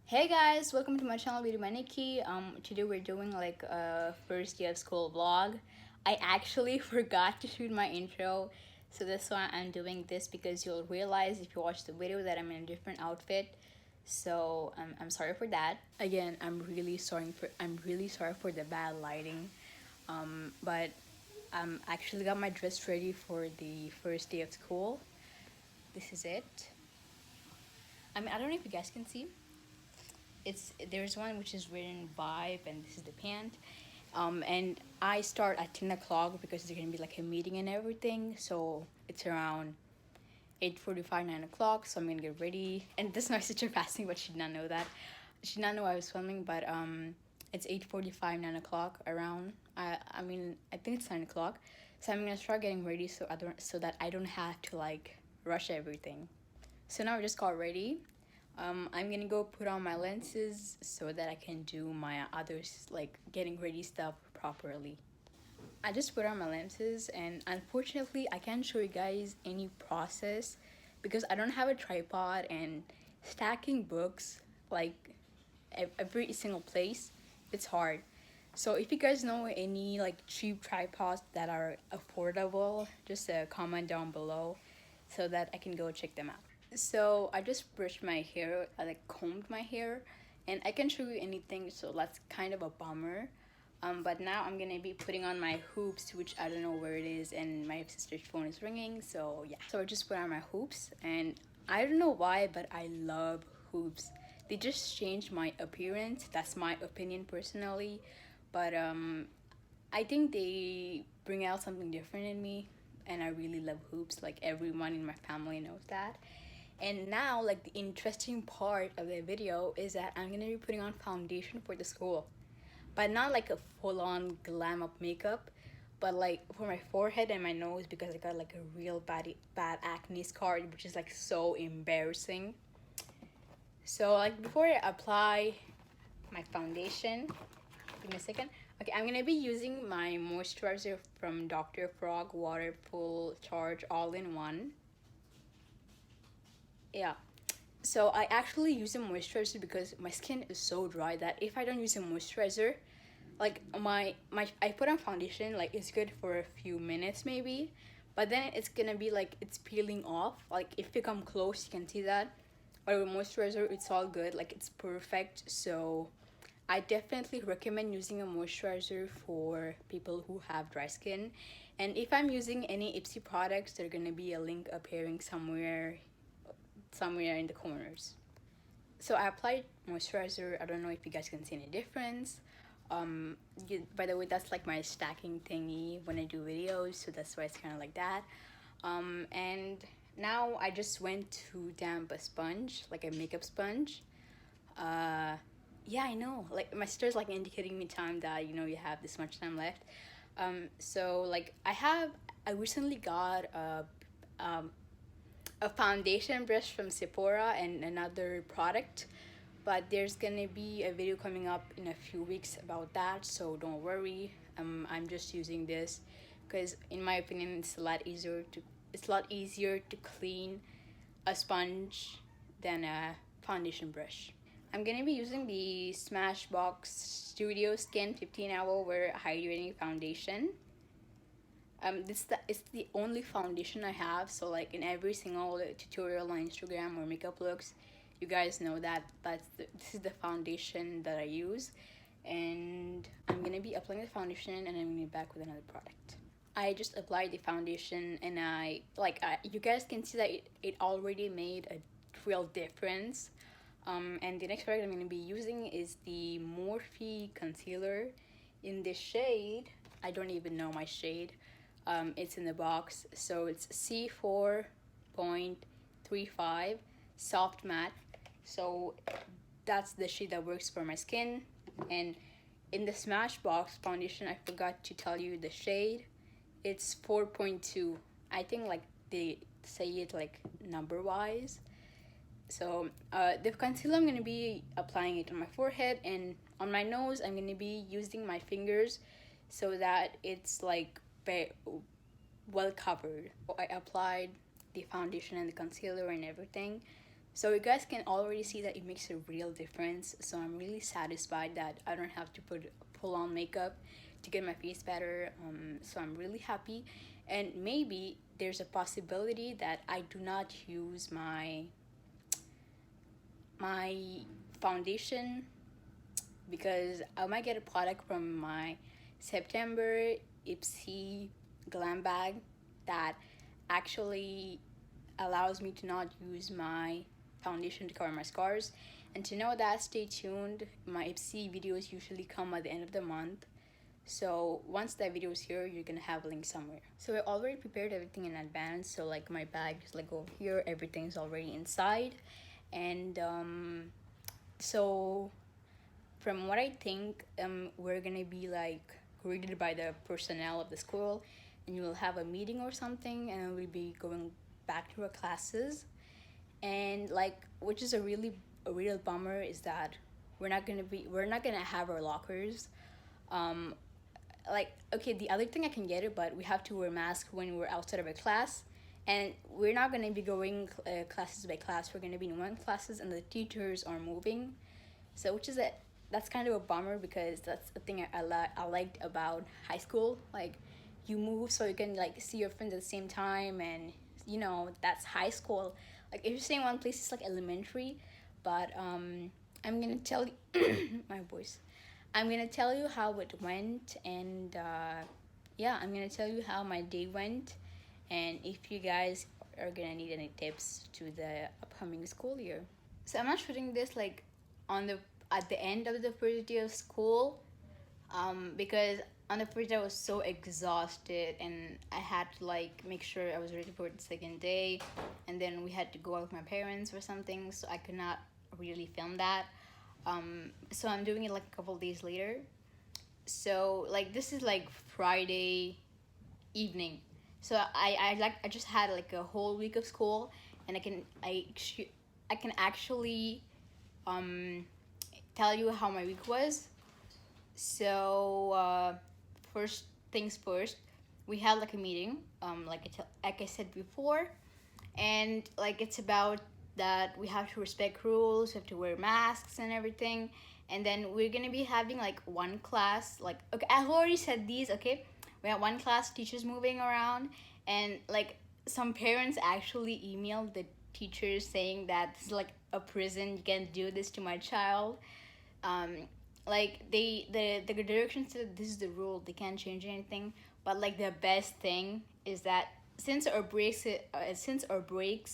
Hey guys, welcome to my channel video by Nicky. Today we're doing like a first day of school vlog. I actually forgot to shoot my intro, so that's why I'm doing this, because you'll realize if you watch the video that I'm in a different outfit. So I'm sorry for that. Again, I'm really sorry for the bad lighting. But actually got my dress ready for the first day of school. This is it. I don't know if you guys can see. There's one which is written vibe, and this is the pant. And I start at 10 o'clock because there's gonna be like a meeting and everything, so it's around 8:45, 9 o'clock, so I'm gonna get ready. And this is my sister passing, but she did not know that. She did not know I was filming, but it's 8:45, 9 o'clock around. I think it's 9 o'clock, so I'm gonna start getting ready so that I don't have to like rush everything. So now I just got ready. I'm gonna go put on my lenses so that I can do my others, like getting ready stuff properly. I just put on my lenses, and unfortunately I can't show you guys any process because I don't have a tripod, and stacking books like every single place, it's hard. So if you guys know any like cheap tripods that are affordable, just comment down below so that I can go check them out. So I just brushed my hair, I like combed my hair, and I can show you anything, so that's kind of a bummer. But now I'm gonna be putting on my hoops, which I don't know where it is, and my sister's phone is ringing, so yeah. So I just put on my hoops, and I don't know why, but I love hoops. They just changed my appearance. That's my opinion personally, but I think they bring out something different in me, and I really love hoops. Like everyone in my family knows that. And now, like, the interesting part of the video is that I'm gonna be putting on foundation for the school, but not like a full-on glam up makeup, but like for my forehead and my nose, because I got like a real bad acne scar, which is like so embarrassing. So like before I apply my foundation, give me a second. Okay, I'm gonna be using my moisturizer from Dr. Frog Water Full Charge All-in-One. Yeah, so I actually use a moisturizer because my skin is so dry that if I don't use a moisturizer, like my I put on foundation, like it's good for a few minutes maybe, but then it's gonna be like it's peeling off. Like if you come close you can see that. But with moisturizer it's all good, like it's perfect. So I definitely recommend using a moisturizer for people who have dry skin. And if I'm using any Ipsy products, there's gonna be a link appearing somewhere in the corners. So I applied moisturizer. I don't know if you guys can see any difference. By the way, that's like my stacking thingy when I do videos, so that's why it's kind of like that. And now I just went to damp a sponge, like a makeup sponge. Yeah, I know, like my sister's like indicating me time that you have this much time left. So like I recently got a foundation brush from Sephora and another product, but there's gonna be a video coming up in a few weeks about that, so don't worry. I'm just using this because in my opinion it's a lot easier to clean a sponge than a foundation brush. I'm gonna be using the Smashbox Studio Skin 15-hour Wear Hydrating Foundation. It's the only foundation I have, so like in every single tutorial on Instagram or makeup looks, you guys know that this is the foundation that I use. And I'm gonna be applying the foundation, and I'm gonna be back with another product. I just applied the foundation, and you guys can see that it already made a real difference. And the next product I'm gonna be using is the Morphe concealer in this shade. I don't even know my shade. It's in the box, so it's C4.35 soft matte. So that's the shade that works for my skin. And in the Smashbox foundation, I forgot to tell you the shade. It's 4.2. I think like they say it like number wise. So the concealer, I'm going to be applying it on my forehead, and on my nose I'm going to be using my fingers so that it's like very well covered. I applied the foundation and the concealer and everything, So you guys can already see that it makes a real difference. So I'm really satisfied that I don't have to pull on makeup to get my face better. So I'm really happy, and maybe there's a possibility that I do not use my foundation, because I might get a product from my September Ipsy glam bag that actually allows me to not use my foundation to cover my scars. And to know that, stay tuned. My Ipsy videos usually come at the end of the month. So once that video is here, you're gonna have a link somewhere. So I already prepared everything in advance. So like my bag is like over here, everything's already inside. And so from what I think, we're gonna be like greeted by the personnel of the school, and you will have a meeting or something, and we'll be going back to our classes. And like, which is a real bummer, is that we're not gonna have our lockers. Um, like, okay, the other thing I can get it, but we have to wear masks when we're outside of a class, and we're not gonna be going classes by class. We're gonna be in one classes, and the teachers are moving. So which is that's kind of a bummer, because that's the thing I liked about high school. Like, you move so you can like see your friends at the same time, and that's high school. Like, if you're staying in one place, it's like elementary. But I'm gonna tell you my voice. I'm gonna tell you how it went, and yeah, I'm gonna tell you how my day went, and if you guys are gonna need any tips to the upcoming school year. So I'm not shooting this like on the at the end of the first day of school, because on the first day I was so exhausted, and I had to like make sure I was ready for the second day, and then we had to go out with my parents or something, so I could not really film that. So I'm doing it like a couple days later. So like, this is like Friday evening. So I just had like a whole week of school, and I can actually um tell you how my week was. So first things first, we had like a meeting, like I said before, and like it's about that we have to respect rules, we have to wear masks and everything, and then we're gonna be having like one class. Like, okay, I've already said these. Okay, we have one class, teachers moving around, and like some parents actually emailed the teachers saying that this is like a prison. You can't do this to my child. um like, the direction said this is the rule, they can't change anything. But like, the best thing is that since our breaks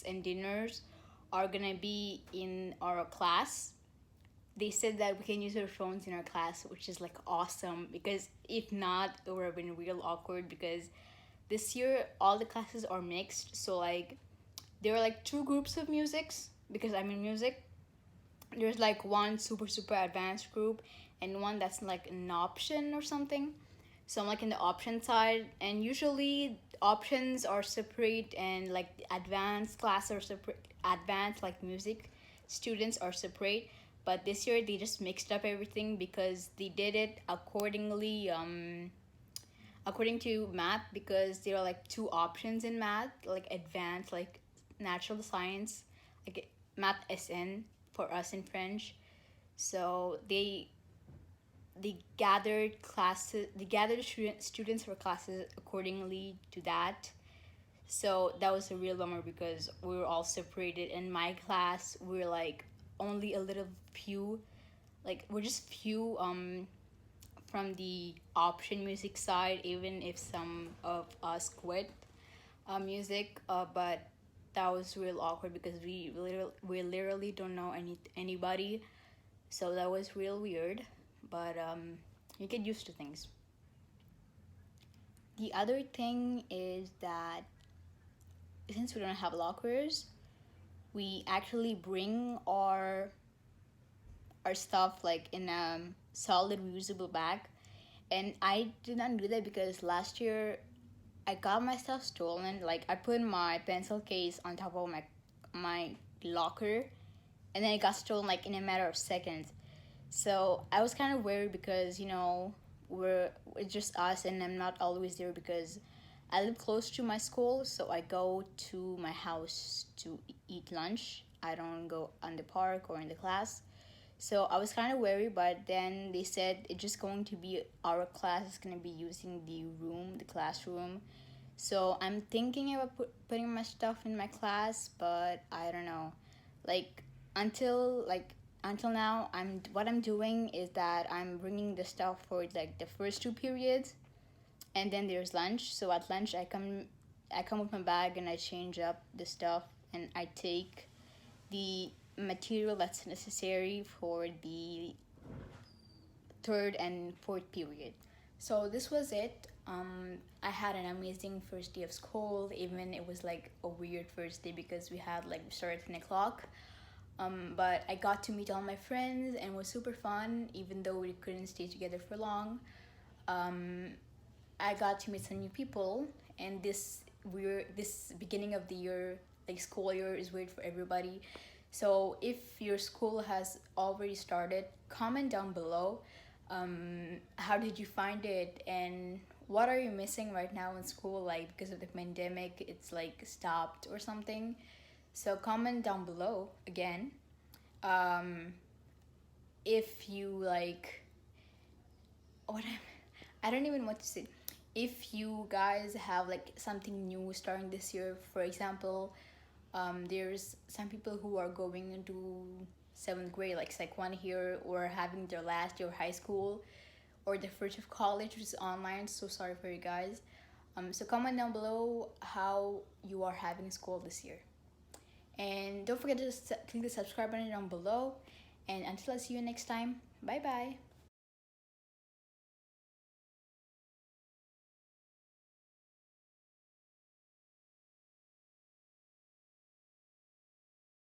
and dinners are gonna be in our class, they said that we can use our phones in our class, which is like awesome, because if not, it would have been real awkward, because this year all the classes are mixed. So like, there are like two groups of musics, because I'm in music. There's like one super advanced group, and one that's like an option or something. So I'm like in the option side, and usually options are separate, and like advanced class are separate. Advanced, like music students, are separate. But this year they just mixed up everything, because they did it accordingly, according to math, because there are like two options in math, like advanced, like natural science, like math SN for us in French. So they gathered students for classes accordingly to that. So that was a real bummer, because we were all separated. In my class, we were like only a little few, like we're just few from the option music side, even if some of us quit music. But that was real awkward, because we literally don't know anybody. So that was real weird. But you get used to things. The other thing is that since we don't have lockers, we actually bring our stuff like in a solid reusable bag. And I did not do that, because last year I got my stuff stolen. Like, I put my pencil case on top of my locker, and then it got stolen like in a matter of seconds. So I was kind of worried, because it's just us, and I'm not always there, because I live close to my school, so I go to my house to eat lunch I don't go on the park or in the class. So I was kind of wary, but then they said it's just going to be our class is going to be using the classroom. So I'm thinking about putting my stuff in my class, but I don't know. Like until like until now, I'm doing is that I'm bringing the stuff for like the first two periods, and then there's lunch. So at lunch, I come with my bag and I change up the stuff, and I take the material that's necessary for the third and fourth period. So this was it. I had an amazing first day of school. Even it was like a weird first day because we started at 10 o'clock. But I got to meet all my friends and it was super fun, even though we couldn't stay together for long. Um, I got to meet some new people, and this beginning of the year, like school year, is weird for everybody. So if your school has already started, comment down below. How did you find it, and what are you missing right now in school? Like because of the pandemic, it's like stopped or something. So comment down below again. Um, if you like, what I don't even know what to say. If you guys have like something new starting this year, for example, there's some people who are going into seventh grade, like Sec 1 here, or having their last year of high school, or the first of college, which is online. So sorry for you guys. So comment down below how you are having school this year. And don't forget to click the subscribe button down below. And until I see you next time, bye bye.